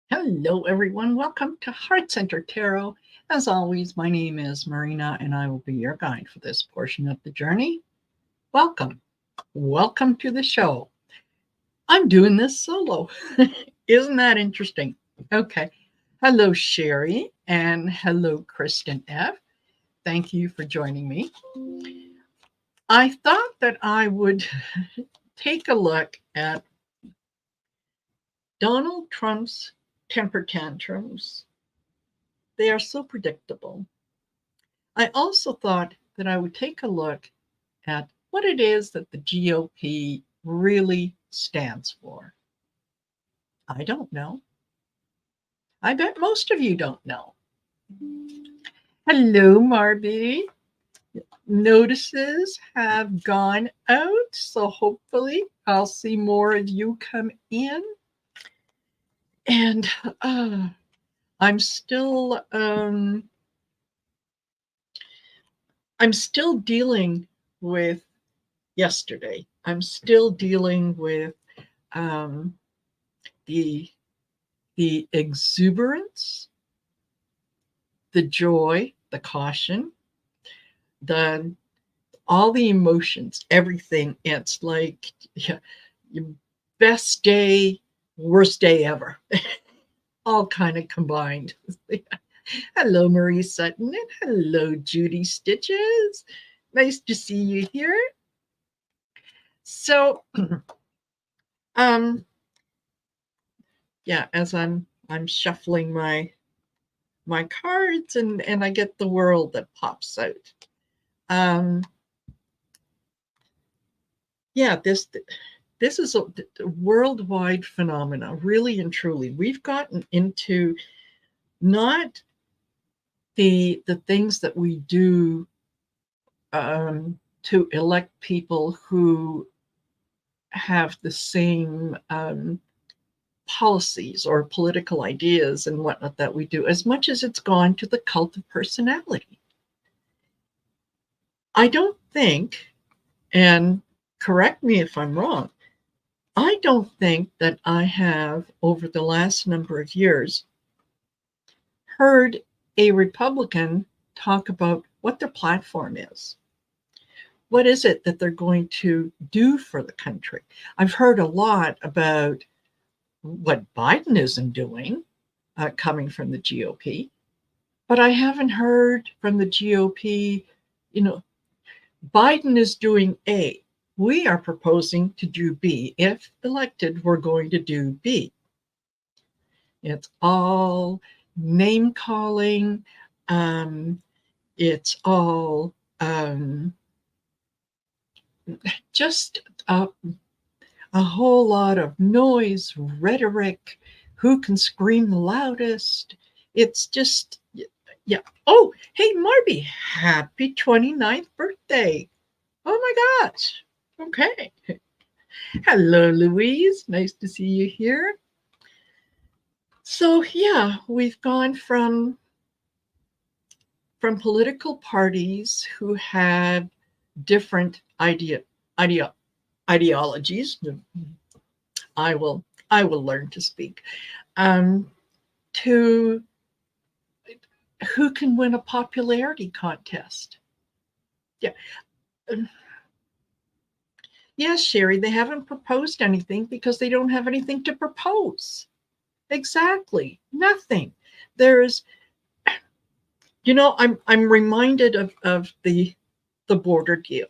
Hello, everyone. Welcome to Heart Center Tarot. As always, my name is Marina, and I will be your guide for this portion of the journey. Welcome. Welcome to the show. I'm doing this solo. Isn't that interesting? Okay. Hello, Sherry, and hello, Kristen F. Thank you for joining me. I thought that I would take a look at Donald Trump's temper tantrums. They are so predictable. I also thought that I would take a look at what it is that the GOP really stands for. I don't know. I bet most of you don't know. Hello, Marby. Notices have gone out, so hopefully I'll see more of you come in. And I'm still dealing with yesterday. I'm still dealing with um, the exuberance, the joy, the caution, the all the emotions, everything. It's like your best day, worst day ever, all kind of combined. Hello, Marie Sutton, and hello, Judy Stitches. Nice to see you here. So, yeah, as I'm shuffling my cards and I get the world that pops out. Yeah, this is a worldwide phenomena, really and truly. We've gotten into not the things that we do to elect people who have the same policies or political ideas and whatnot that we do, as much as it's gone to the cult of personality. I don't think, and correct me if I'm wrong, I don't think that I have, over the last number of years, heard a Republican talk about what their platform is. What is it that they're going to do for the country? I've heard a lot about what Biden isn't doing, coming from the GOP, but I haven't heard from the GOP, Biden is doing A. We are proposing to do B. If elected, we're going to do B. It's all name calling. It's all just a whole lot of noise, rhetoric, who can scream the loudest. It's just, yeah. Oh, hey, Marby, happy 29th birthday. Oh my gosh. Okay. Hello, Louise. Nice to see you here. So, yeah, we've gone from political parties who have different ideologies. I will learn to speak. To who can win a popularity contest. Yeah. Yes, Sherry, they haven't proposed anything because they don't have anything to propose. Exactly. Nothing. There's, I'm reminded of the border deal.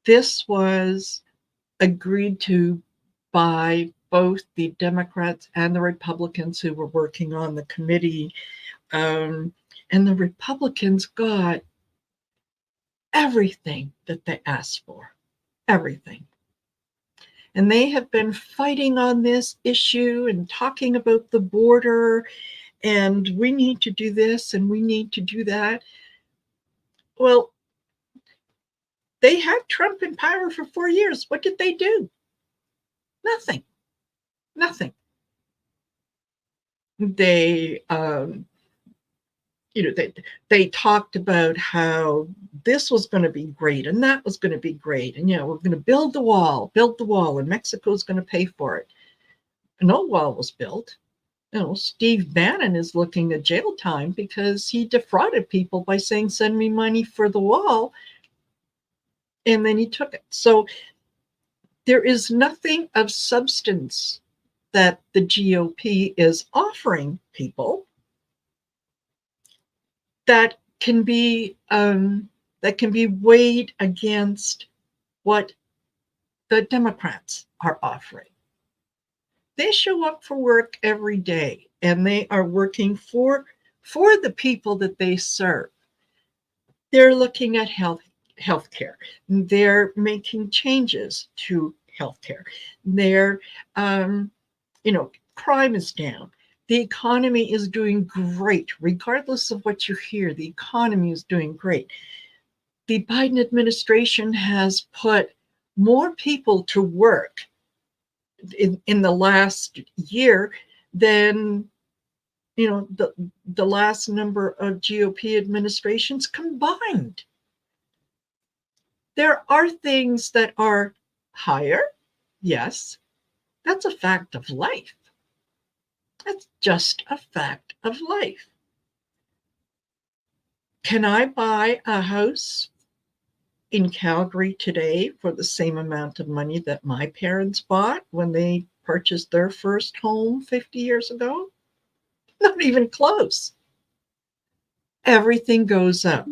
This was agreed to by both the Democrats and the Republicans who were working on the committee. And the Republicans got everything that they asked for. Everything. And they have been fighting on this issue and talking about the border, and we need to do this and we need to do that. Well, they had Trump in power for 4 years. What did they do? Nothing. Nothing. They, they talked about how this was going to be great and that was going to be great. And, we're going to build the wall, and Mexico's going to pay for it. no wall was built. Steve Bannon is looking at jail time because he defrauded people by saying, send me money for the wall. And then he took it. So there is nothing of substance that the GOP is offering people that can be weighed against what the Democrats are offering. They show up for work every day and they are working for the people that they serve. They're looking at healthcare. They're making changes to healthcare. They're, crime is down. The economy is doing great, regardless of what you hear. The economy is doing great. The Biden administration has put more people to work in the last year than the last number of GOP administrations combined. There are things that are higher. Yes, that's a fact of life. That's just a fact of life. Can I buy a house in Calgary today for the same amount of money that my parents bought when they purchased their first home 50 years ago? Not even close. Everything goes up.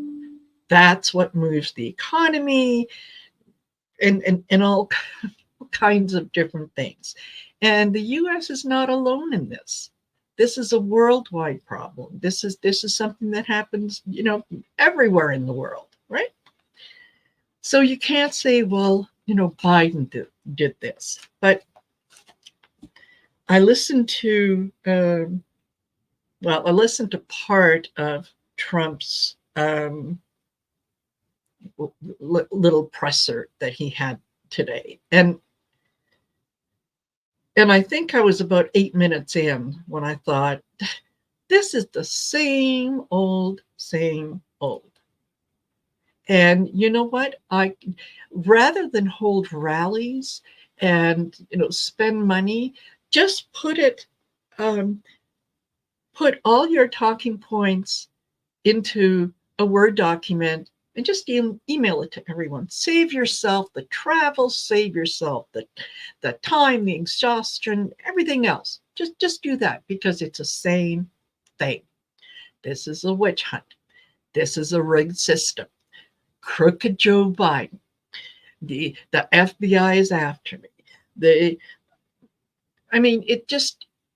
That's what moves the economy and all kinds of different things. And the US is not alone in this. This is a worldwide problem. This is something that happens, everywhere in the world, right? So you can't say, well, Biden did this. But I listened to part of Trump's little presser that he had today. And I think I was about 8 minutes in when I thought, this is the same old. And you know what? Rather than hold rallies and spend money, just put all your talking points into a Word document and just email it to everyone. Save yourself the travel, save yourself the time, the exhaustion, everything else. Just do that because it's the same thing. This is a witch hunt. This is a rigged system. Crooked Joe Biden. The FBI is after me.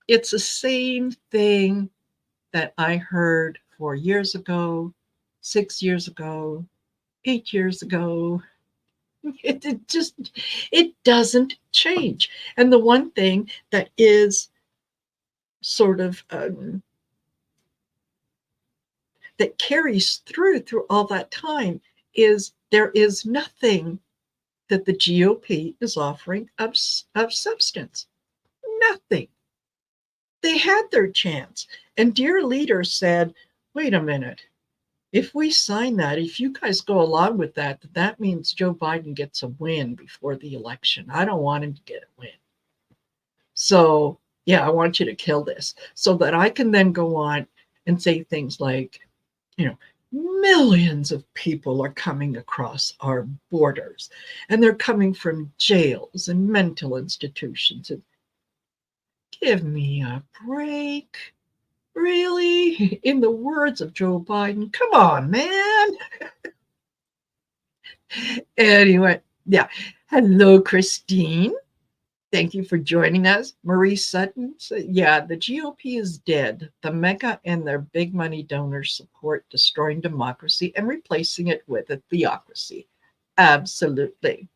It's the same thing that I heard 4 years ago, 6 years ago, 8 years ago. It doesn't change. And the one thing that is sort of that carries through all that time is there is nothing that the GOP is offering of substance. Nothing. They had their chance. And dear leader said, wait a minute. If we sign that, if you guys go along with that, that means Joe Biden gets a win before the election. I don't want him to get a win. So, yeah, I want you to kill this so that I can then go on and say things like, millions of people are coming across our borders and they're coming from jails and mental institutions. And give me a break. Really? In the words of Joe Biden, come on, man. Anyway, yeah. Hello, Christine. Thank you for joining us. Marie Sutton said, yeah, the GOP is dead. The mega and their big money donors support destroying democracy and replacing it with a theocracy. Absolutely.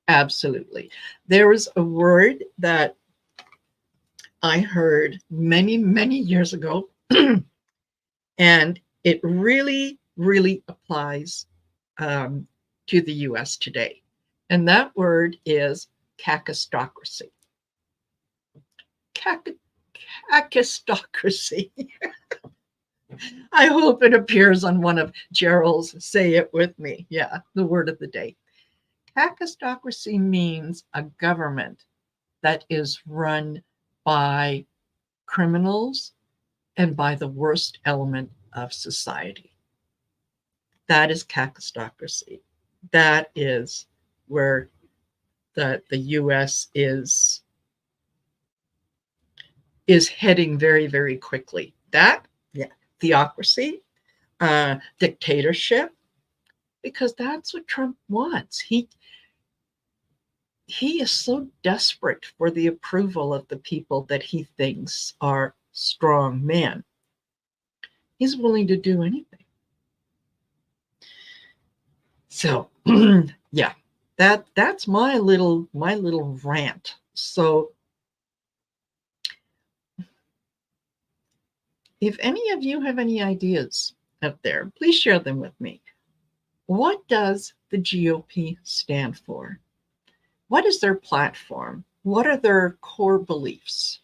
Absolutely. There was a word that I heard many, many years ago, and it really, really applies to the US today. And that word is cacistocracy. Cacistocracy. I hope it appears on one of Gerald's Say It With Me. Yeah, the word of the day. Cacistocracy means a government that is run by criminals and by the worst element of society. That is kakistocracy. That is where the US is heading very, very quickly. That, yeah, theocracy, dictatorship, because that's what Trump wants. He is so desperate for the approval of the people that he thinks are strong men. He's willing to do anything. So, yeah, that's my little rant. So, if any of you have any ideas out there, please share them with me. What does the GOP stand for? What is their platform? What are their core beliefs?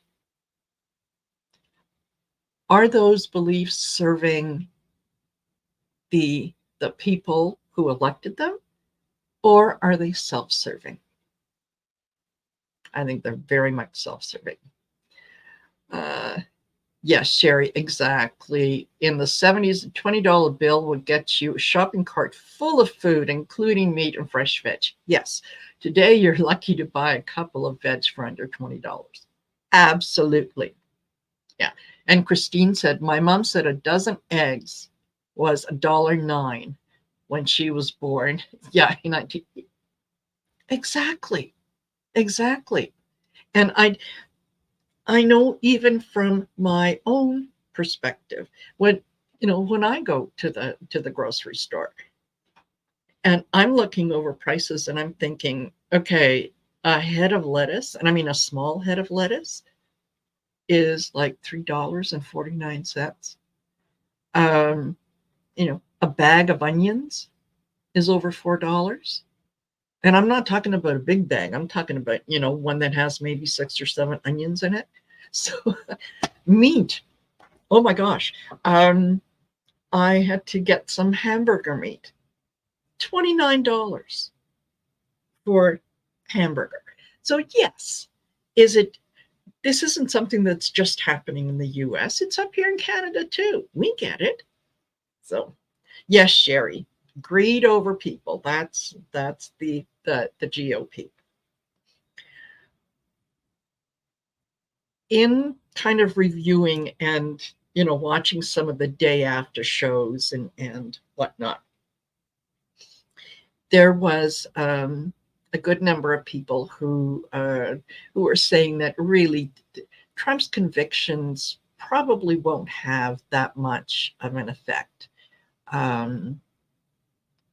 Are those beliefs serving the people who elected them, or are they self-serving? I think they're very much self-serving. Yes, Sherry, exactly. In the 70s, a $20 bill would get you a shopping cart full of food, including meat and fresh veg. Yes, today you're lucky to buy a couple of veg for under $20. Absolutely. Yeah. And Christine said, my mom said a dozen eggs was $1.09 when she was born. Yeah, exactly. Exactly. And I know even from my own perspective, when I go to the grocery store and I'm looking over prices and I'm thinking, okay, a head of lettuce, and I mean a small head of lettuce, is like $3.49. A bag of onions is over $4. And I'm not talking about a big bag. I'm talking about, one that has maybe 6 or 7 onions in it. So meat. Oh my gosh. I had to get some hamburger meat. $29 for hamburger. So yes, this isn't something that's just happening in the US. It's up here in Canada too. We get it. So yes, Sherry, greed over people. That's the GOP. In kind of reviewing and watching some of the day after shows and whatnot, there was a good number of people who were saying that really Trump's convictions probably won't have that much of an effect on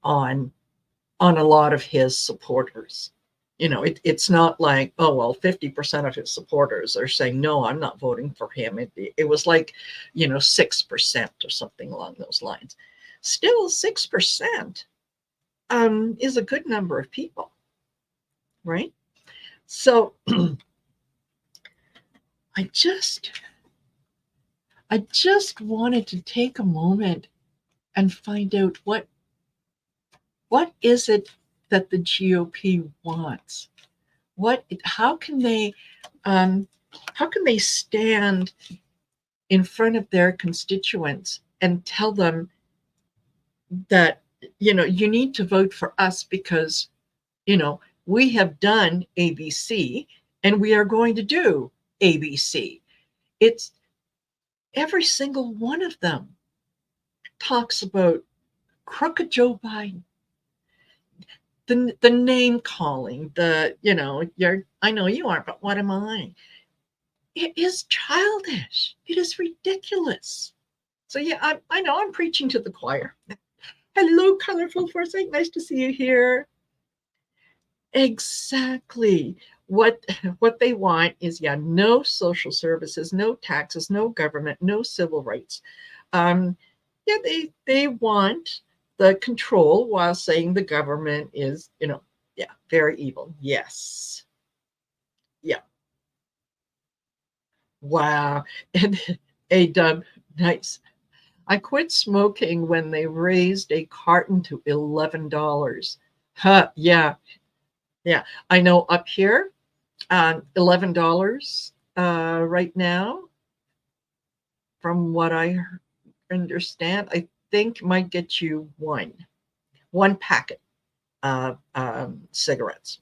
a lot of his supporters. It's not like, oh, well, 50% of his supporters are saying, no, I'm not voting for him. It was like, 6% or something along those lines. Still, 6% is a good number of people, right? So I just wanted to take a moment and find out what is it that the GOP wants? How can they stand in front of their constituents and tell them that you need to vote for us because we have done ABC and we are going to do ABC? It's every single one of them talks about crooked Joe Biden, the name calling, I know you aren't, but what am I? It is childish. It is ridiculous. So yeah, I know I'm preaching to the choir. Hello, colorful foresight. Nice to see you here. Exactly. What they want is, no social services, no taxes, no government, no civil rights. They want the control while saying the government is, very evil. Yes. Yeah. Wow. And A-Dub, nice. I quit smoking when they raised a carton to $11. Huh, yeah. Yeah. I know up here, $11 right now, from what I understand, I think might get you one packet of cigarettes.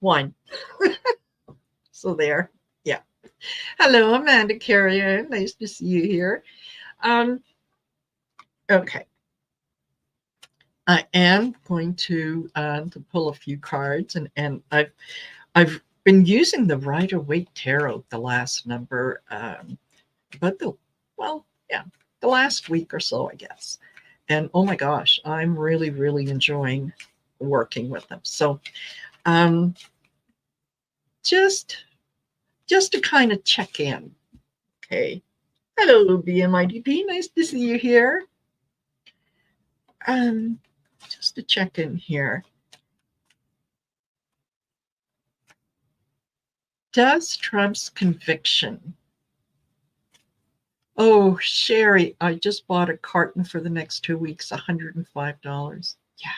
One. So there. Yeah. Hello, Amanda Carrier. Nice to see you here. Um, okay. I am going to pull a few cards, and I've been using the Rider Waite Tarot the last number, but the last week or so, I guess. And oh my gosh, I'm really, really enjoying working with them. So, um, just just to kind of check in. Okay. Hello, BMIDP. Nice to see you here. Um, just to check in here. Does Trump's conviction? Oh, Sherry, I just bought a carton for the next 2 weeks, $105. Yeah.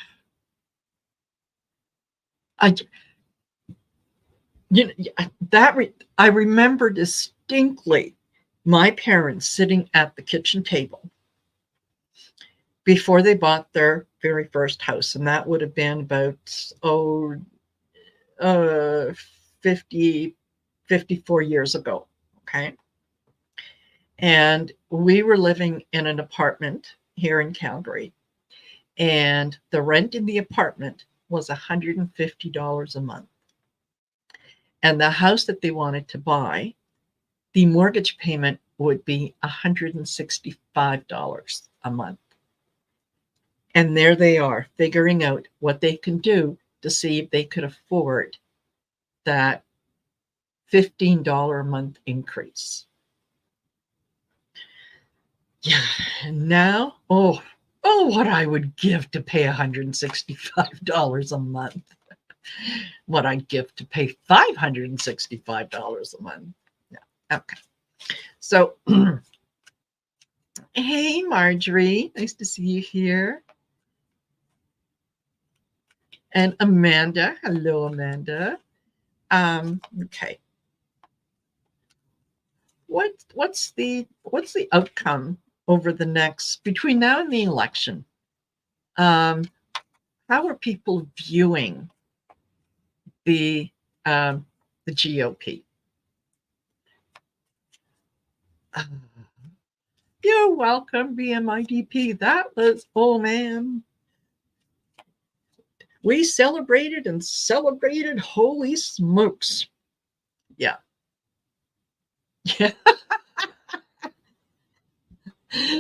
I you know I remember distinctly my parents sitting at the kitchen table before they bought their very first house, and that would have been about uh 50 54 years ago. Okay. And we were living in an apartment here in Calgary, and the rent in the apartment was $150 a month. And the house that they wanted to buy, the mortgage payment would be $165 a month. And there they are, figuring out what they can do to see if they could afford that $15 a month increase. Yeah, and now, what I would give to pay $165 a month. What I'd give to pay $565 a month. Yeah. Okay. So, hey, Marjorie, nice to see you here. And Amanda, hello, Amanda. Okay. What's the outcome over the next between now and the election? How are people viewing the GOP? You're welcome, BMIDP. That was, oh man. We celebrated and celebrated. Holy smokes. Yeah. Yeah.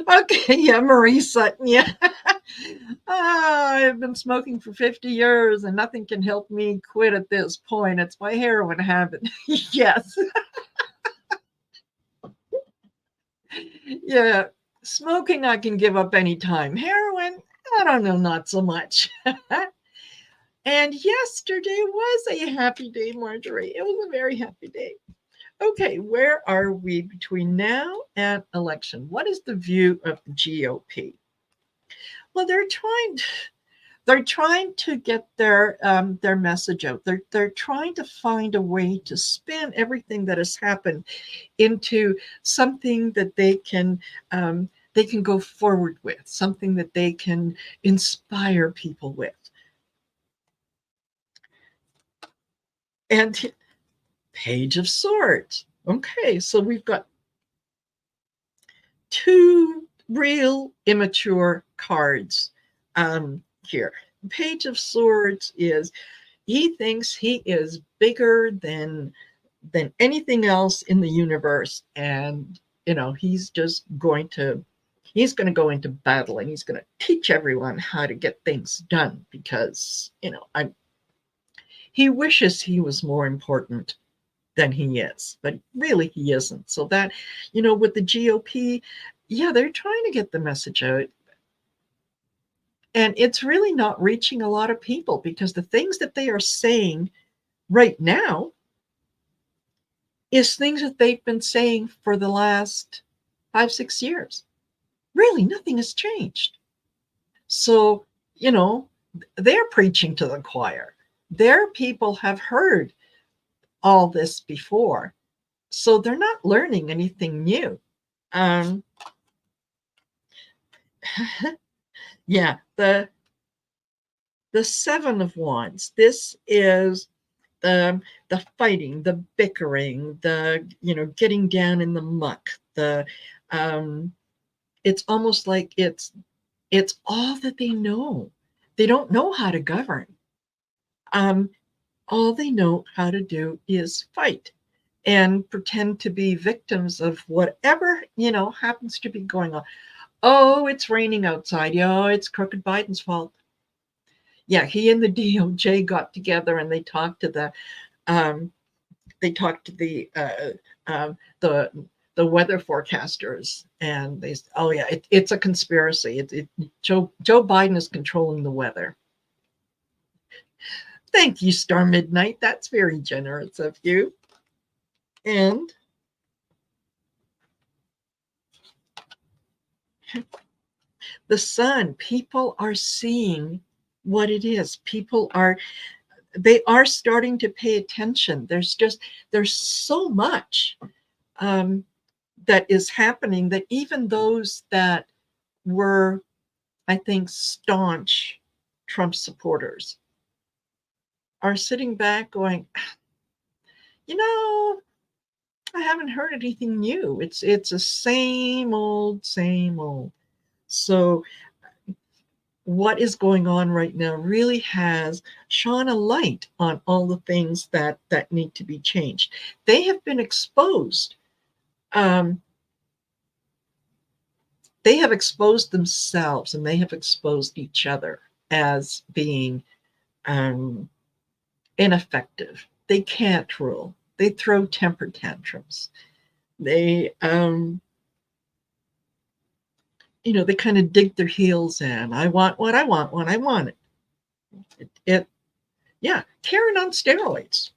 Okay. Yeah. Marie Sutton. Yeah. I've been smoking for 50 years and nothing can help me quit at this point. It's my heroin habit. Yes. Yeah. Smoking, I can give up anytime. Heroin, I don't know, not so much. And yesterday was a happy day, Marjorie. It was a very happy day. Okay, where are we between now and election? What is the view of the GOP? Well, they're trying to get their message out. They're trying to find a way to spin everything that has happened into something that they can go forward with, something that they can inspire people with. And Page of Swords. Okay, so we've got two real immature cards here. Page of Swords is he thinks he is bigger than anything else in the universe, and he's going to go into battle, and he's going to teach everyone how to get things done because he wishes he was more important than he is, but really he isn't. So that, with the GOP, yeah, they're trying to get the message out. And it's really not reaching a lot of people because the things that they are saying right now is things that they've been saying for the last 5-6 years. Really, nothing has changed. So, they're preaching to the choir. Their people have heard all this before, so they're not learning anything new. Um, yeah, the Seven of Wands. This is the fighting, the bickering, the getting down in the muck. The it's almost like it's all that they know. They don't know how to govern. Um, all they know how to do is fight and pretend to be victims of whatever happens to be going on. Oh, it's raining outside. Oh, it's crooked Biden's fault. Yeah, he and the DOJ got together and um, they talked to the weather forecasters, and they said, oh yeah, it's a conspiracy. Joe Biden is controlling the weather. Thank you, Star Midnight. That's very generous of you. And the sun, people are seeing what it is. They are starting to pay attention. There's so much um, that is happening that even those that were, I think, staunch Trump supporters are sitting back going, you know, I haven't heard anything new. It's the same old, same old. So what is going on right now really has shone a light on all the things that need to be changed. They have been exposed. Um, they have exposed themselves and they have exposed each other as being um, ineffective. They can't rule. They throw temper tantrums. They they kind of dig their heels in. I want what I want when I want it. Yeah, Karen on steroids.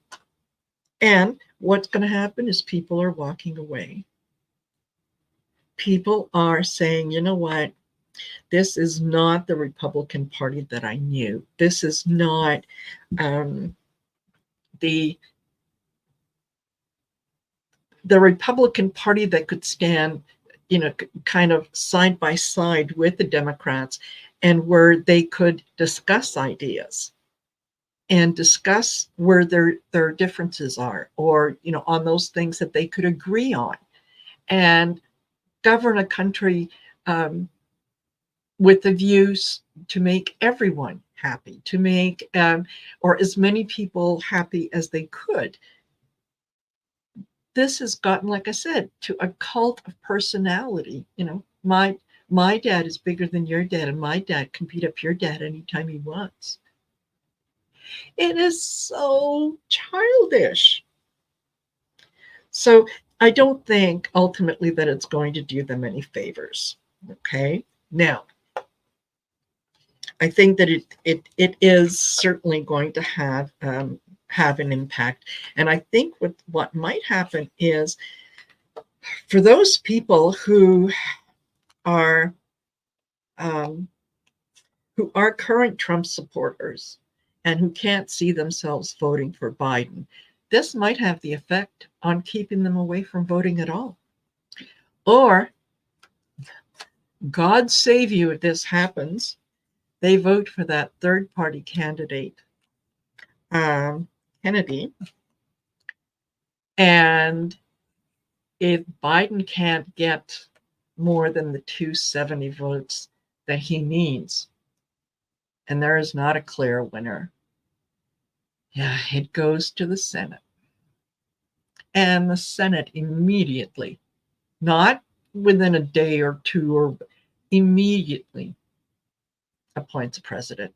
And what's going to happen is people are walking away. People are saying, you know what? This is not the Republican Party that I knew. This is not um, the Republican Party that could stand, kind of side by side with the Democrats, and where they could discuss ideas and discuss where their differences are, or on those things that they could agree on, and govern a country with the views to make everyone happy, to make or as many people happy as they could. This has gotten, like I said, to a cult of personality. My dad is bigger than your dad, and my dad can beat up your dad anytime he wants. It is so childish. So I don't think ultimately that it's going to do them any favors. Okay. Now, I think that it is certainly going to have an impact. And I think what might happen is, for those people are um, who are current Trump supporters and who can't see themselves voting for Biden, this might have the effect on keeping them away from voting at all. Or, God save you if this happens, they vote for that third party candidate, Kennedy. And if Biden can't get more than the 270 votes that he needs, and there is not a clear winner, yeah, it goes to the Senate. And the Senate immediately, not within a day or two, or immediately appoints a president.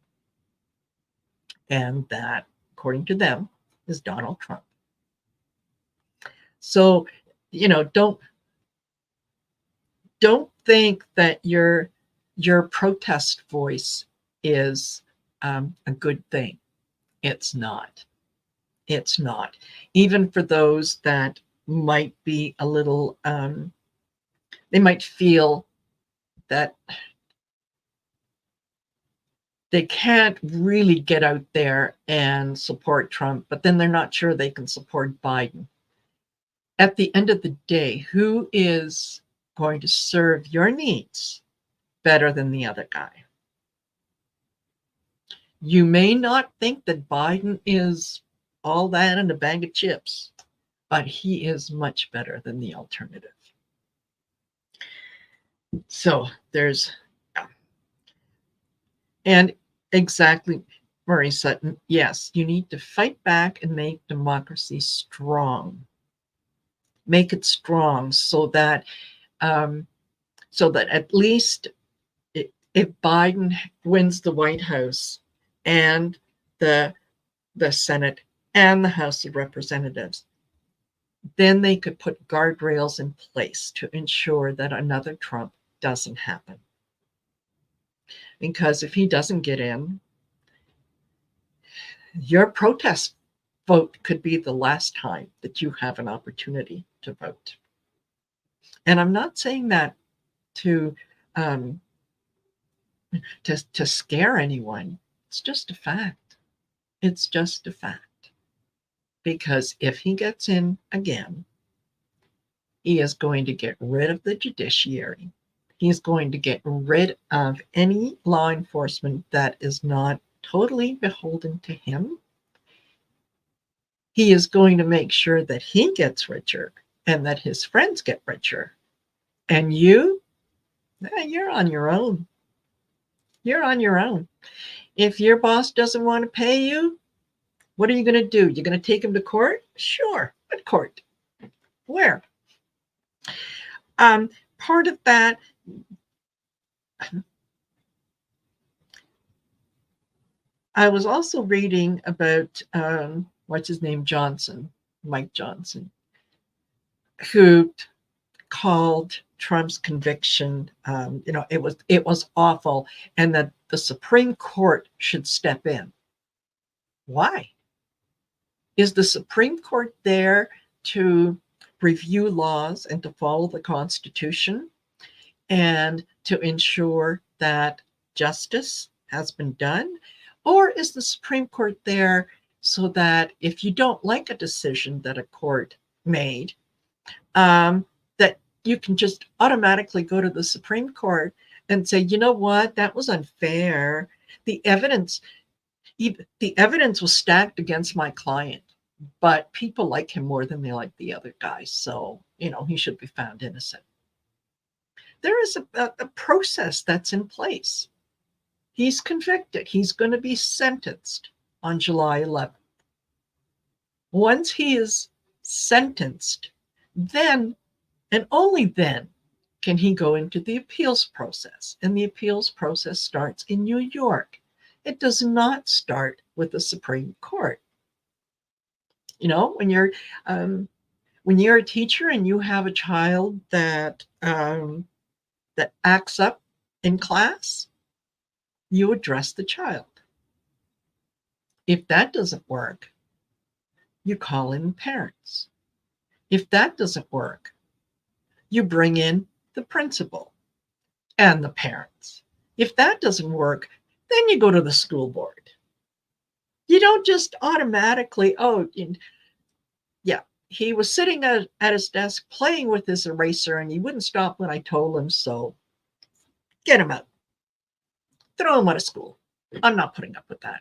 And that, according to them, is Donald Trump. So, don't think that your protest voice is a good thing. It's not. It's not. Even for those that might be a little, they might feel that they can't really get out there and support Trump, but then they're not sure they can support Biden. At the end of the day, who is going to serve your needs better than the other guy? You may not think that Biden is all that in a bag of chips, but he is much better than the alternative. So there's, and exactly, Murray Sutton, yes, you need to fight back and make democracy strong. Make it strong so that at least if Biden wins the White House and the Senate and the House of Representatives, then they could put guardrails in place to ensure that another Trump doesn't happen. Because if he doesn't get in, your protest vote could be the last time that you have an opportunity to vote. And I'm not saying that to scare anyone. It's just a fact. It's just a fact. Because if he gets in again, he is going to get rid of the judiciary. He's going to get rid of any law enforcement that is not totally beholden to him. He is going to make sure that he gets richer and that his friends get richer. And you're on your own. You're on your own. If your boss doesn't want to pay you, what are you going to do? You're going to take him to court? Sure. What court? Where? Part of that, I was also reading about what's his name, Mike Johnson, who called Trump's conviction, it was awful, and that the Supreme Court should step in. Why? Is the Supreme Court there to review laws and to follow the Constitution and to ensure that justice has been done? Or is the Supreme Court there so that if you don't like a decision that a court made, that you can just automatically go to the Supreme Court and say, you know what, that was unfair. The evidence was stacked against my client, but people like him more than they like the other guy. So, he should be found innocent. There is a process that's in place. He's convicted. He's going to be sentenced on July 11th. Once he is sentenced, then and only then can he go into the appeals process. And the appeals process starts in New York. It does not start with the Supreme Court. When you're a teacher and you have a child that acts up in class, you address the child. If that doesn't work, you call in parents. If that doesn't work, you bring in the principal and the parents. If that doesn't work, then you go to the school board. You don't just automatically, he was sitting at his desk playing with his eraser and he wouldn't stop when I told him, so get him out. Throw him out of school. I'm not putting up with that.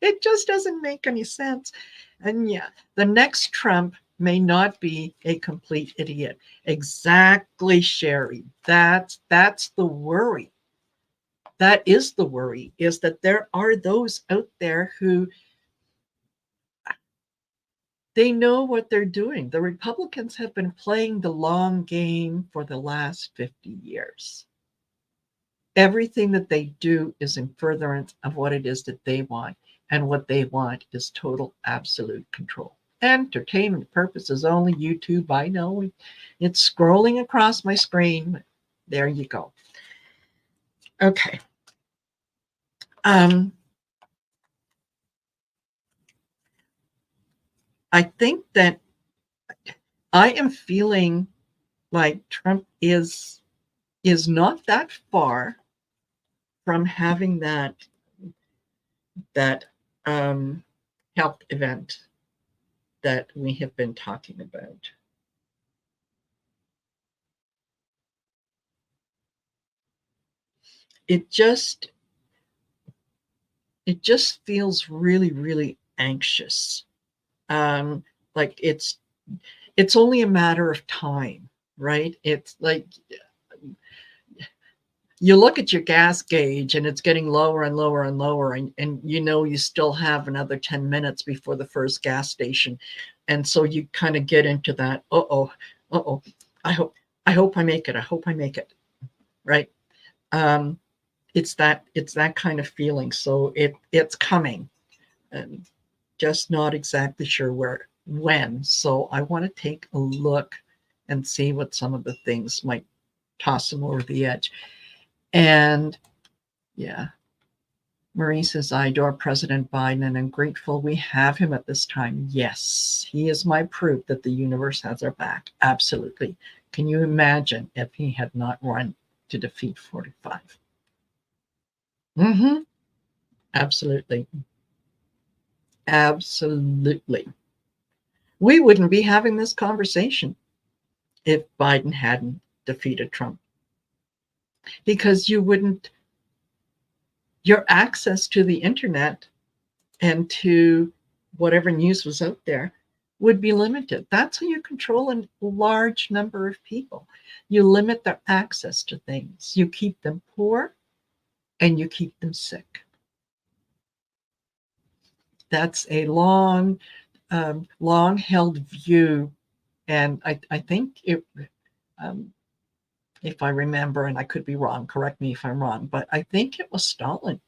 It just doesn't make any sense. And the next Trump may not be a complete idiot. Exactly, Sherry. That's the worry. That is the worry, is that there are those out there who they know what they're doing. The Republicans have been playing the long game for the last 50 years. Everything that they do is in furtherance of what it is that they want. And what they want is total, absolute control. Entertainment purposes only. YouTube, I know. It's scrolling across my screen. There you go. Okay. I think that I am feeling like Trump is not that far from having that health event that we have been talking about. It just feels really, really anxious. Um, like it's only a matter of time, right? It's like you look at your gas gauge and it's getting lower and lower and lower, and you know you still have another 10 minutes before the first gas station. And so you kind of get into that, uh-oh, I hope I make it. I hope I make it. Right. Um, it's that kind of feeling. So it's coming, and just not exactly sure where when. So I want to take a look and see what some of the things might toss them over the edge. And yeah, Marie says, I adore President Biden and I'm grateful we have him at this time. Yes, he is my proof that the universe has our back. Absolutely. Can you imagine if he had not run to defeat 45? Mm-hmm. Absolutely. Absolutely. We wouldn't be having this conversation if Biden hadn't defeated Trump, because you wouldn't, your access to the internet and to whatever news was out there would be limited. That's how you control a large number of people. You limit their access to things. You keep them poor and you keep them sick. That's a long held view. And I think um, if I remember, and I could be wrong, correct me if I'm wrong, but I think it was Stalin.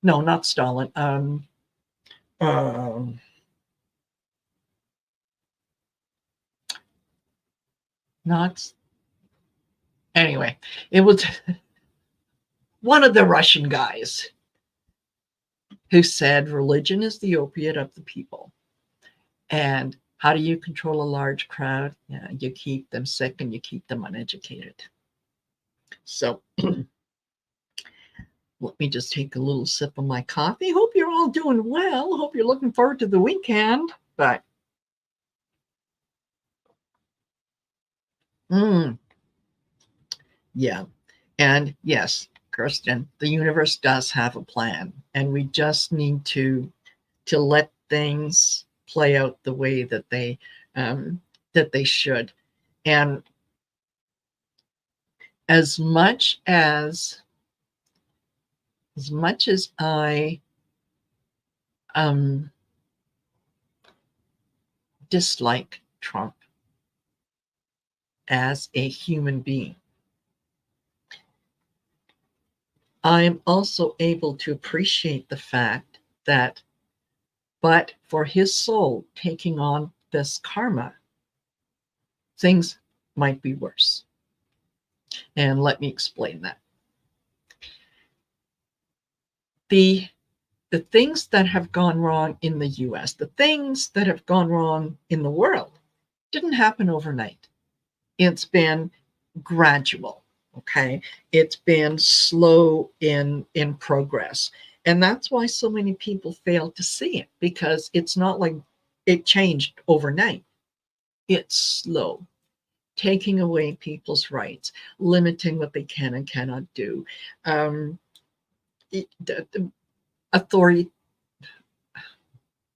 No, not Stalin. Um, not anyway. It was one of the Russian guys who said religion is the opiate of the people. And how do you control a large crowd? Yeah, you keep them sick and you keep them uneducated. So let me just take a little sip of my coffee. Hope you're all doing well. Hope you're looking forward to the weekend. But mm, yeah. And yes, Kirsten, the universe does have a plan, and we just need to let things play out the way um, that they should. And as much as I um, dislike Trump as a human being, I am also able to appreciate the fact that, but for his soul taking on this karma, things might be worse. And let me explain that. The the things that have gone wrong in the US, the things that have gone wrong in the world, didn't happen overnight. It's been gradual, okay? It's been slow in progress. And that's why so many people fail to see it, because it's not like it changed overnight. It's slow, taking away people's rights, limiting what they can and cannot do. The authority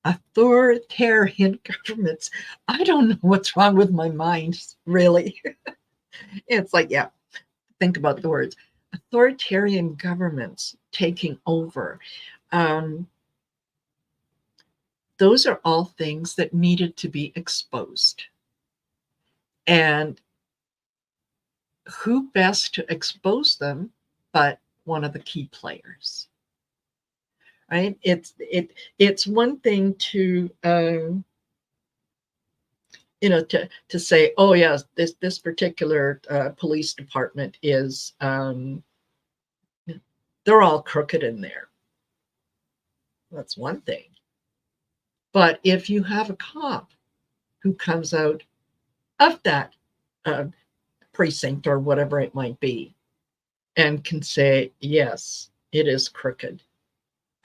authoritarian governments. I don't know what's wrong with my mind, really. It's like, yeah, think about the words. Authoritarian governments taking over. Um, those are all things that needed to be exposed. And who best to expose them but one of the key players? Right? It's one thing to to say, oh yes, this particular police department is they're all crooked in there. That's one thing. But if you have a cop who comes out of that precinct or whatever it might be and can say, yes, it is crooked.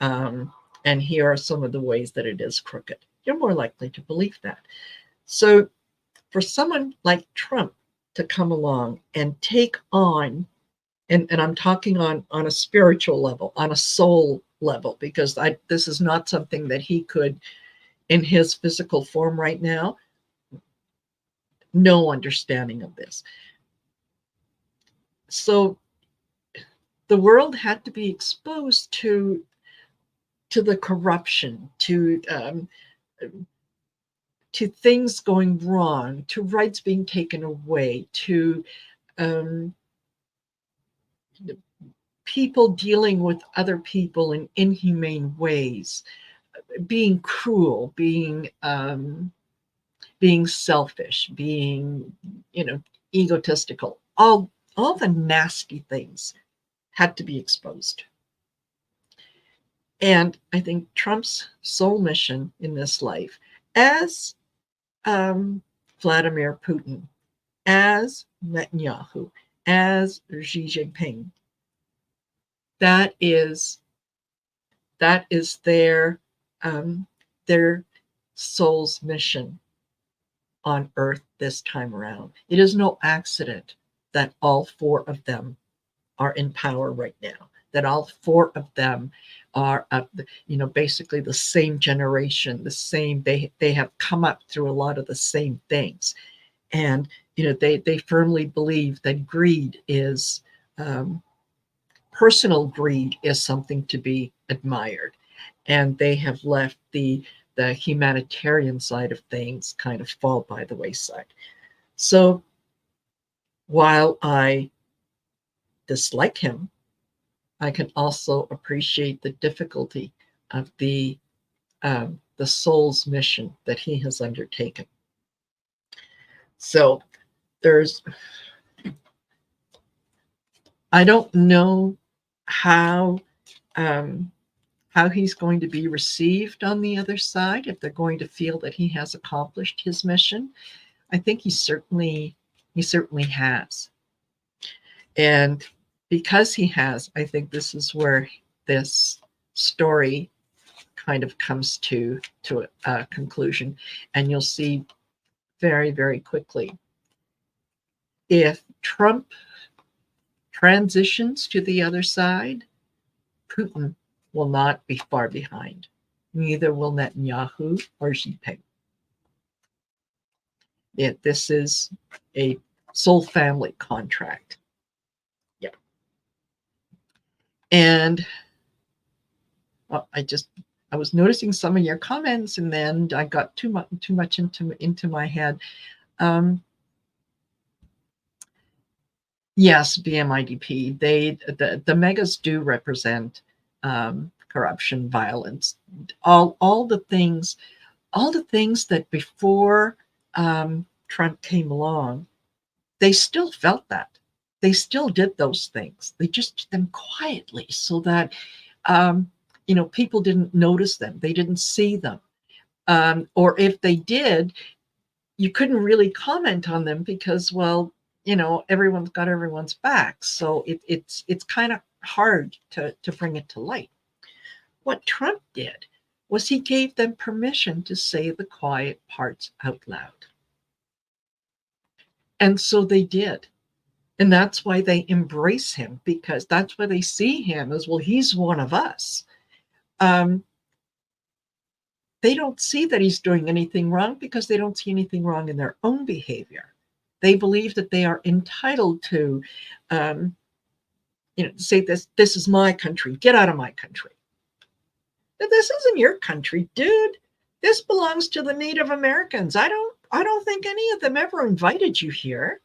And here are some of the ways that it is crooked. You're more likely to believe that. So for someone like Trump to come along and take on, and I'm talking on a spiritual level, on a soul level, because this is not something that he could, in his physical form right now, no understanding of this. So the world had to be exposed to the corruption, to things going wrong, to rights being taken away, to um, people dealing with other people in inhumane ways, being cruel, being selfish, being, egotistical. All the nasty things had to be exposed. And I think Trump's sole mission in this life, as Vladimir Putin, as Netanyahu, as Xi Jinping, that is their soul's mission on earth this time around. It is no accident that all four of them are in power right now, that all four of them are basically the same generation, the same, they have come up through a lot of the same things. And they firmly believe that greed is personal greed is something to be admired, and they have left the humanitarian side of things kind of fall by the wayside. So while I dislike him, I can also appreciate the difficulty of the soul's mission that he has undertaken. So I don't know how he's going to be received on the other side, if they're going to feel that he has accomplished his mission. I think he certainly has. And because he has, I think this is where this story kind of comes to a conclusion. And you'll see very, very quickly, if Trump transitions to the other side, Putin will not be far behind. Neither will Netanyahu or Xi Jinping. This is a soul family contract. Yeah. And I was noticing some of your comments, and then I got too much into my head. Yes, BMIDP. The megas do represent corruption, violence, all the things that before Trump came along, they still felt that. They still did those things. They just did them quietly, so that people didn't notice them. They didn't see them, or if they did, you couldn't really comment on them because, well, everyone's got everyone's back. So it's kind of hard to bring it to light. What Trump did was he gave them permission to say the quiet parts out loud. And so they did. And that's why they embrace him, because that's why they see him as, well, he's one of us. They don't see that he's doing anything wrong because they don't see anything wrong in their own behavior. They believe that they are entitled to, say this is my country, get out of my country. This isn't your country, dude. This belongs to the Native Americans. I don't think any of them ever invited you here.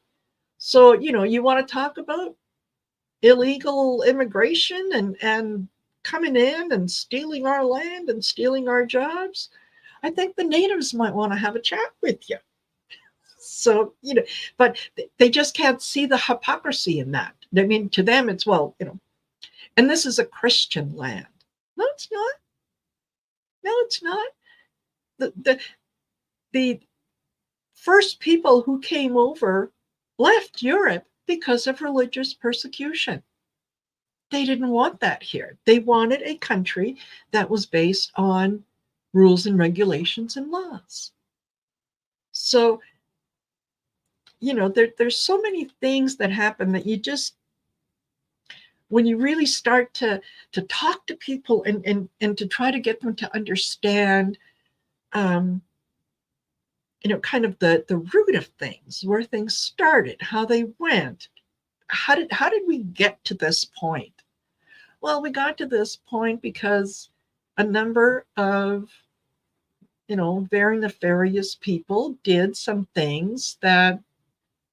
So, you want to talk about illegal immigration and coming in and stealing our land and stealing our jobs? I think the natives might want to have a chat with you. So, but they just can't see the hypocrisy in that. I mean, to them, it's, well, and this is a Christian land. No, it's not. No, it's not. The first people who came over left Europe because of religious persecution. They didn't want that here. They wanted a country that was based on rules and regulations and laws. So, there's so many things that happen that you just, when you really start to talk to people and to try to get them to understand, um, kind of the root of things, where things started, how they went, how did we get to this point? Well, we got to this point because a number of very nefarious people did some things that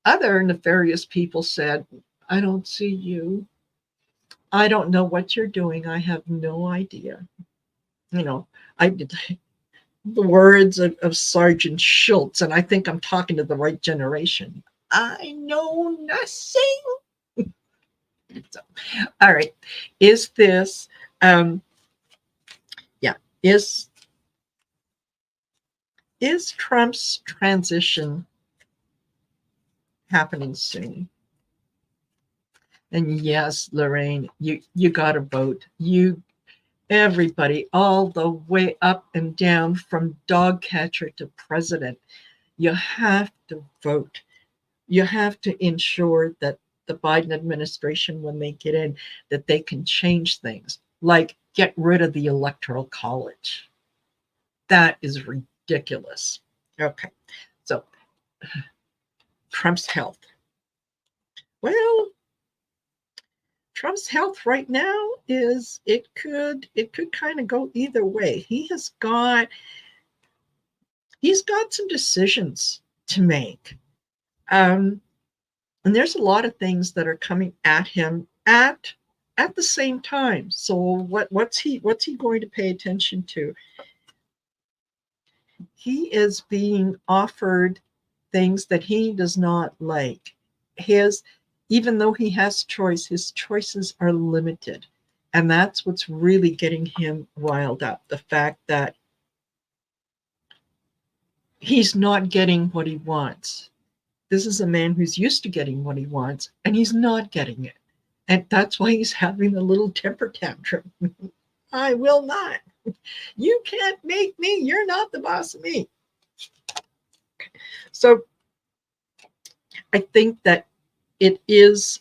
other nefarious people said, I don't see you. I don't know what you're doing. I have no idea. I did the words of Sergeant Schultz, and I think I'm talking to the right generation. I know nothing. So, all right. Is this, yeah, is Trump's transition happening soon? And yes, Lorraine, you got to vote. Everybody, all the way up and down from dog catcher to president, you have to vote. You have to ensure that the Biden administration, when they get in, that they can change things, like get rid of the Electoral College. That is ridiculous. Okay, so Trump's health. Well, Trump's health right now is, it could kind of go either way. He's got some decisions to make. And there's a lot of things that are coming at him at the same time. So what's he going to pay attention to? He is being offered things that he does not like. His Even though he has choice, his choices are limited. And that's what's really getting him riled up. The fact that he's not getting what he wants. This is a man who's used to getting what he wants, and he's not getting it. And that's why he's having a little temper tantrum. I will not. You can't make me. You're not the boss of me. So I think that it is,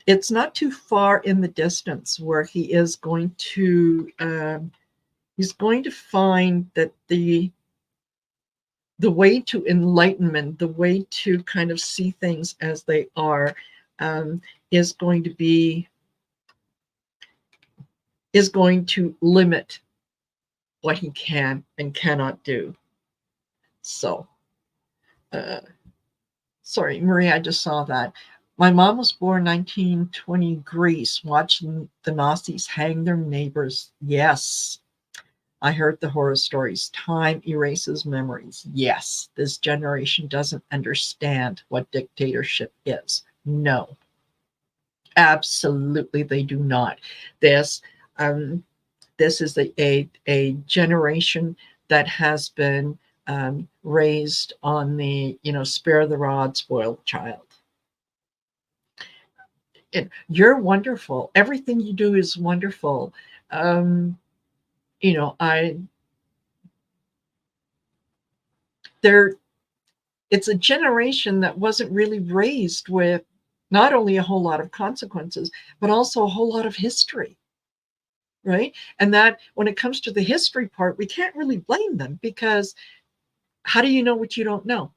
it's not too far in the distance where he is going to, he's going to find that the way to enlightenment, the way to kind of see things as they are, is going to limit what he can and cannot do. So, sorry, Maria, I just saw that. My mom was born 1920 Greece, watching the Nazis hang their neighbors. Yes, I heard the horror stories. Time erases memories. Yes, this generation doesn't understand what dictatorship is. No, absolutely, they do not. This, this is a generation that has been raised on the, spare the rod, spoil the child. You're wonderful. Everything you do is wonderful. I there it's a generation that wasn't really raised with not only a whole lot of consequences, but also a whole lot of history, right? And that when it comes to the history part, we can't really blame them, because how do you know what you don't know?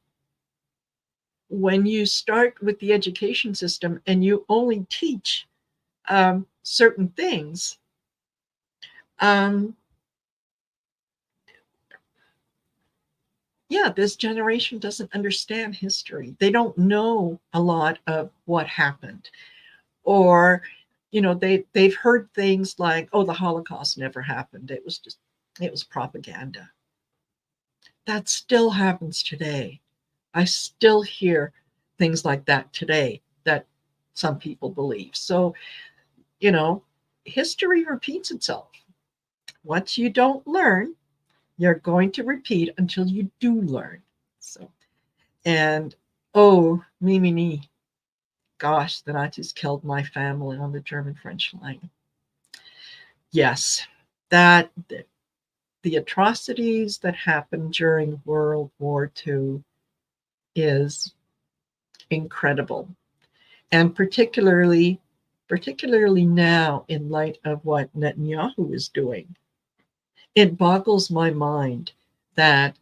When you start with the education system and you only teach certain things, um, yeah, this generation doesn't understand history. They don't know a lot of what happened. Or, they've heard things like, oh, the Holocaust never happened. It was propaganda. That still happens today. I still hear things like that today that some people believe. So, history repeats itself. Once you don't learn, you're going to repeat until you do learn. So, and oh, me, gosh, the Nazis killed my family on the German-French line. Yes, that the atrocities that happened during World War II is incredible. And particularly now in light of what Netanyahu is doing, it boggles my mind that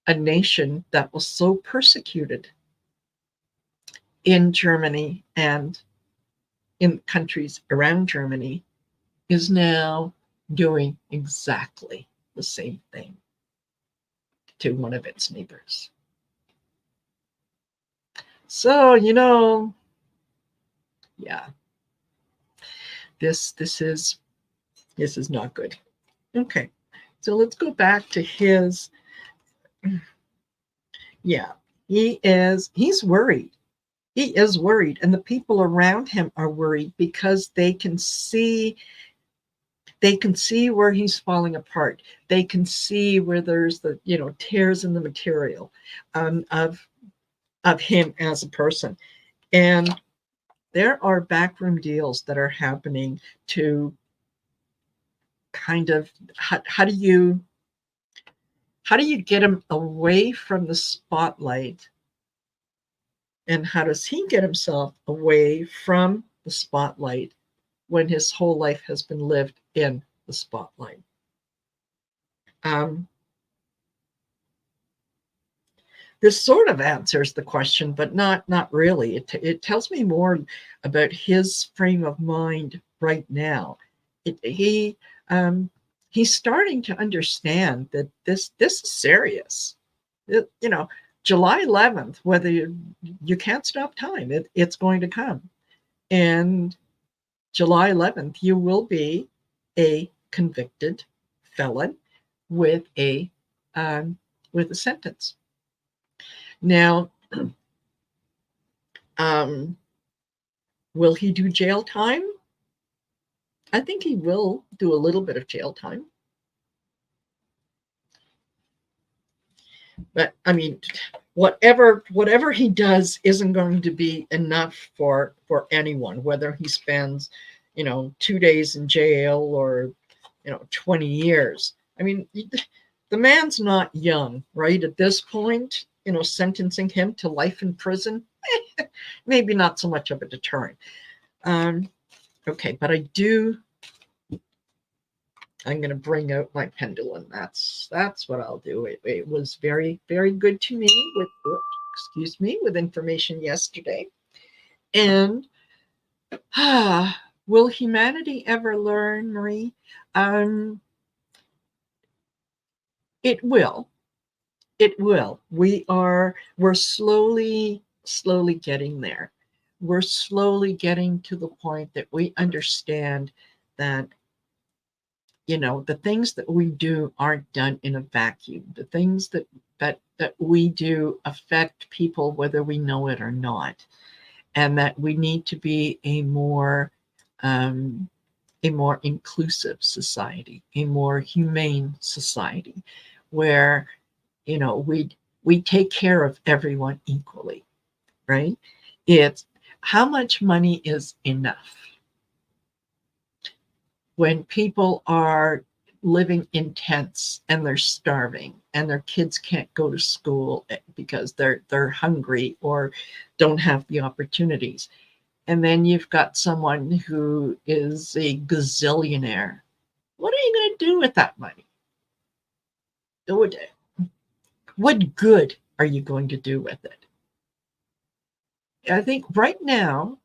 a nation that was so persecuted in Germany and in countries around Germany is now doing exactly the same thing to one of its neighbors. So, yeah, this is not good. Okay, so let's go back to his. Yeah, he's worried. He is worried, and the people around him are worried because they can see where he's falling apart. They can see where there's the tears in the material of him as a person. And there are backroom deals that are happening to kind of how do you get him away from the spotlight, and how does he get himself away from the spotlight when his whole life has been lived in the spotlight? This sort of answers the question, but not really. It tells me more about his frame of mind right now. He's starting to understand that this is serious. July 11th, whether you can't stop time, it's going to come. And July 11th, you will be a convicted felon with a sentence. Now, will he do jail time? I think he will do a little bit of jail time. But I mean, whatever he does isn't going to be enough for anyone, whether he spends 2 days in jail or 20 years. I mean, the man's not young, right? At this point, sentencing him to life in prison, maybe not so much of a deterrent. Okay, but I'm going to bring out my pendulum. That's what I'll do. It was very, very good to me with information yesterday. And will humanity ever learn, Marie? It will. It will. We're slowly getting there. We're slowly getting to the point that we understand that the things that we do aren't done in a vacuum. The things that we do affect people whether we know it or not, and that we need to be a more inclusive society, a more humane society, where we take care of everyone equally, right? It's how much money is enough. When people are living in tents and they're starving and their kids can't go to school because they're hungry or don't have the opportunities. And then you've got someone who is a gazillionaire. What are you going to do with that money? What good are you going to do with it? I think right now,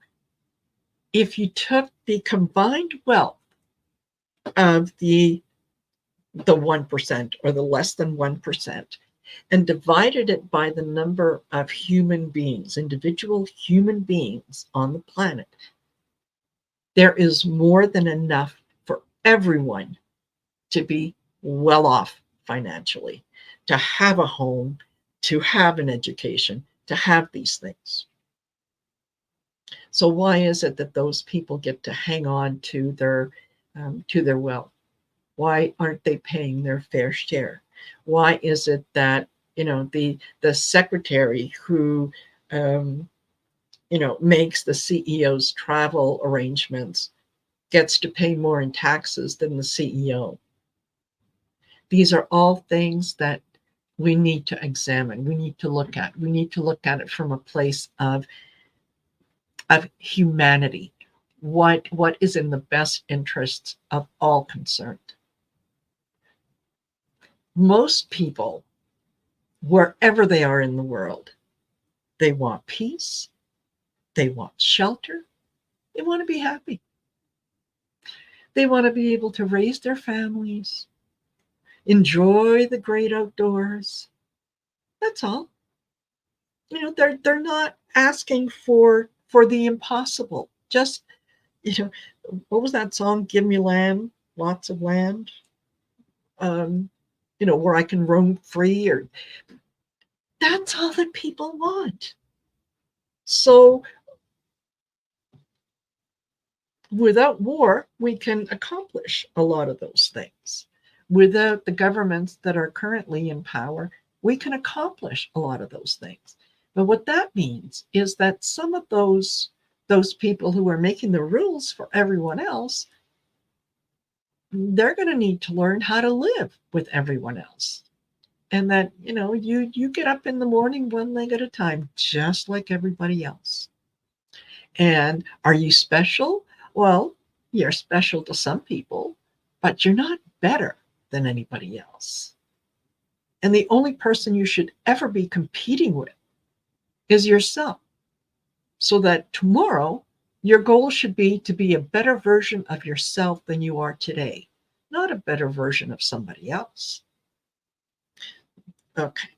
if you took the combined wealth of the 1% or the less than 1% and divided it by the number of human beings, individual human beings on the planet, there is more than enough for everyone to be well off financially, to have a home, to have an education, to have these things. So why is it that those people get to hang on to their wealth? Why aren't they paying their fair share? Why is it that the secretary who makes the CEO's travel arrangements, gets to pay more in taxes than the CEO. These are all things that we need to examine. We need to look at. We need to look at it from a place of humanity. What is in the best interests of all concerned? Most people, wherever they are in the world, they want peace, they want shelter, they want to be happy. They want to be able to raise their families, enjoy the great outdoors. That's all. They're not asking for the impossible. Just, what was that song? Give me land, lots of land. Where I can roam free, or that's all that people want. So without war, we can accomplish a lot of those things. Without the governments that are currently in power, we can accomplish a lot of those things. But what that means is that some of those people who are making the rules for everyone else, they're going to need to learn how to live with everyone else. And that, you get up in the morning one leg at a time, just like everybody else. And are you special? Well, you're special to some people, but you're not better than anybody else. And the only person you should ever be competing with is yourself. So that tomorrow, your goal should be to be a better version of yourself than you are today, not a better version of somebody else. Okay.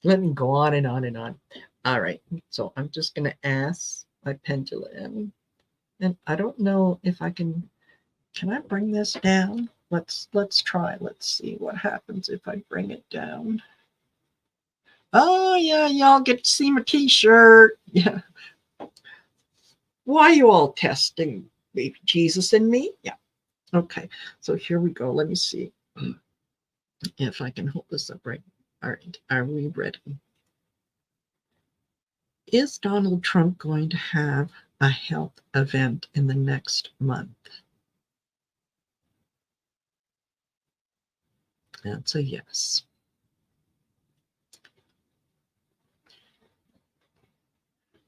Let me go on and on and on. All right. So I'm just going to ask my pendulum. And I don't know if I can I bring this down? Let's try. Let's see what happens if I bring it down. Oh yeah, y'all get to see my t-shirt. Yeah. Why are you all testing baby Jesus and me? Yeah. Okay. So here we go. Let me see if I can hold this up right. All right. Are we ready? Is Donald Trump going to have a health event in the next month? That's a yes.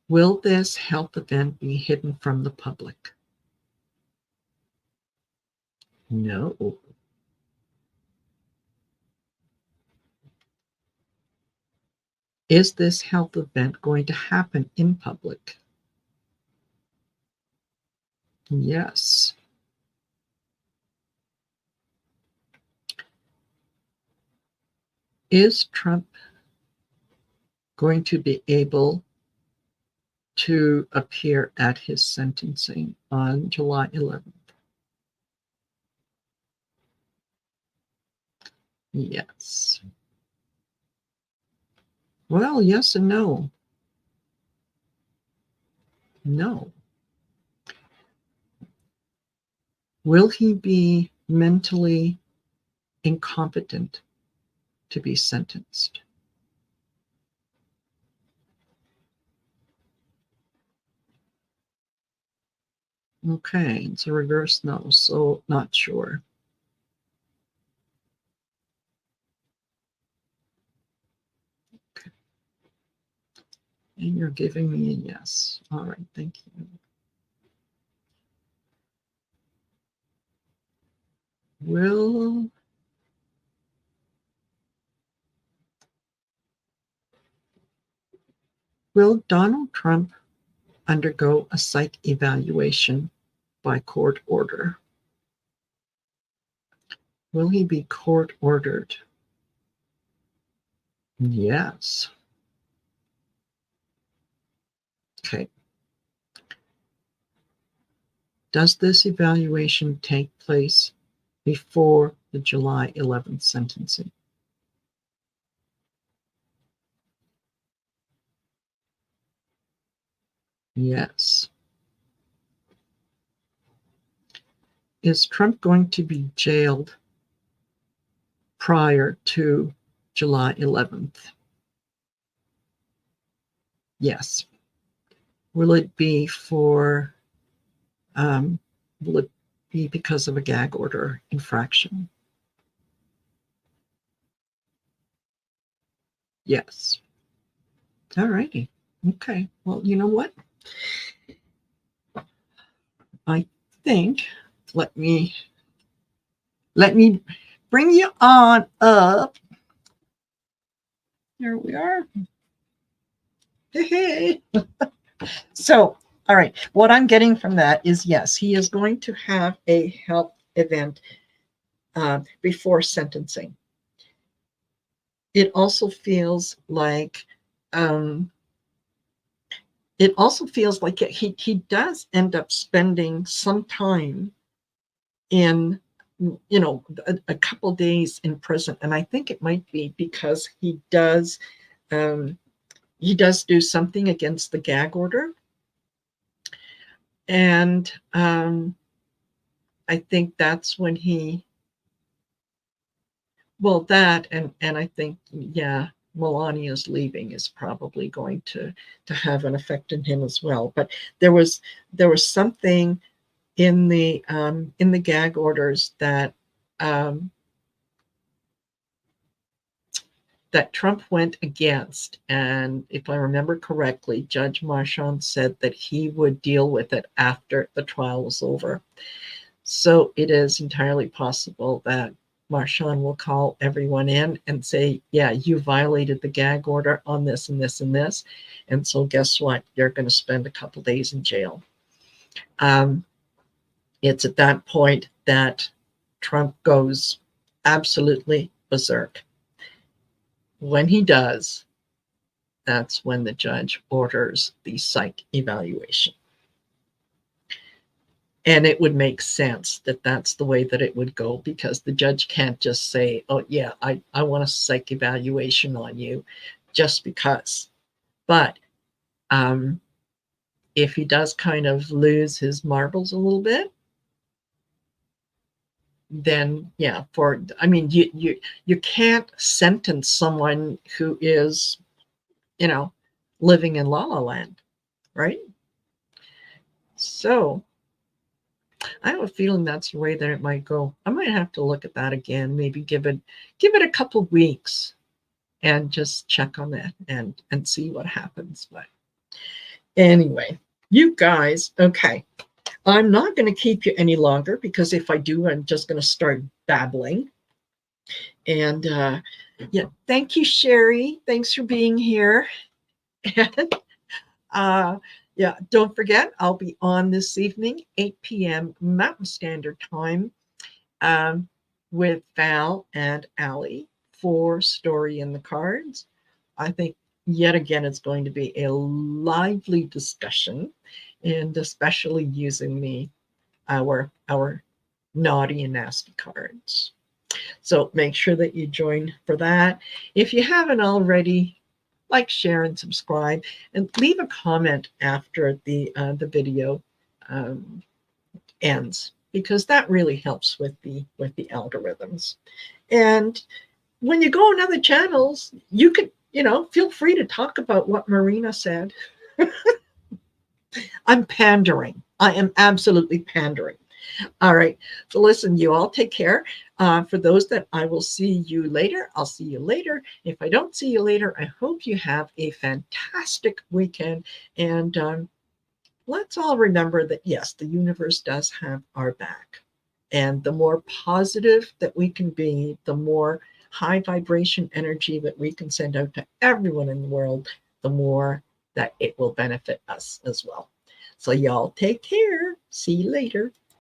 Will this health event be hidden from the public? No. Is this health event going to happen in public? Yes. Is Trump going to be able to appear at his sentencing on July 11th? Yes. Well, yes and no. No. Will he be mentally incompetent to be sentenced? Okay, it's a reverse no, so not sure. Okay. And you're giving me a yes. All right, thank you. Will Donald Trump undergo a psych evaluation by court order? Will he be court ordered? Yes. Okay. Does this evaluation take place before the July 11th sentencing? Yes. Is Trump going to be jailed prior to July 11th? Yes. Will it be for, um, will it be because of a gag order infraction? Yes. All righty. Okay. Well, you know what? I think let me let me bring you on up. There we are. Hey. So, all right. What I'm getting from that is yes, he is going to have a health event before sentencing. It also feels like um, he does end up spending some time in a couple days in prison, and I think it might be because um, he does do something against the gag order, and I think that's when he well that and I think yeah, Melania's leaving is probably going to have an effect on him as well. But there was something in the gag orders um, that Trump went against. And if I remember correctly, Judge Marchand said that he would deal with it after the trial was over. So it is entirely possible that Marchand will call everyone in and say, yeah, you violated the gag order on this and this and this. And so guess what? You're going to spend a couple days in jail. Um, it's at that point that Trump goes absolutely berserk. When he does, that's when the judge orders the psych evaluation. And it would make sense that that's the way that it would go because the judge can't just say, oh, yeah, I want a psych evaluation on you just because. But if he does kind of lose his marbles a little bit, then yeah, you can't sentence someone who is, you know, living in La La Land, right? So I have a feeling that's the way that it might go. I might have to look at that again, maybe give it a couple weeks and just check on that and see what happens. But anyway, you guys, okay. I'm not going to keep you any longer because if I do, I'm just going to start babbling. And yeah, thank you, Sherry. Thanks for being here. And yeah, don't forget, I'll be on this evening, 8 p.m. Mountain Standard Time, um, with Val and Allie for Story in the Cards. I think yet again it's going to be a lively discussion, and especially using our naughty and nasty cards. So make sure that you join for that. If you haven't already, like, share, and subscribe, and leave a comment after the video um, ends because that really helps with the algorithms. And when you go on other channels, you could feel free to talk about what Marina said. I'm pandering. I am absolutely pandering. All right. So listen, you all take care. For those that I will see you later, I'll see you later. If I don't see you later, I hope you have a fantastic weekend. And let's all remember that, yes, the universe does have our back. And the more positive that we can be, the more high vibration energy that we can send out to everyone in the world, the more that it will benefit us as well. So y'all take care. See you later.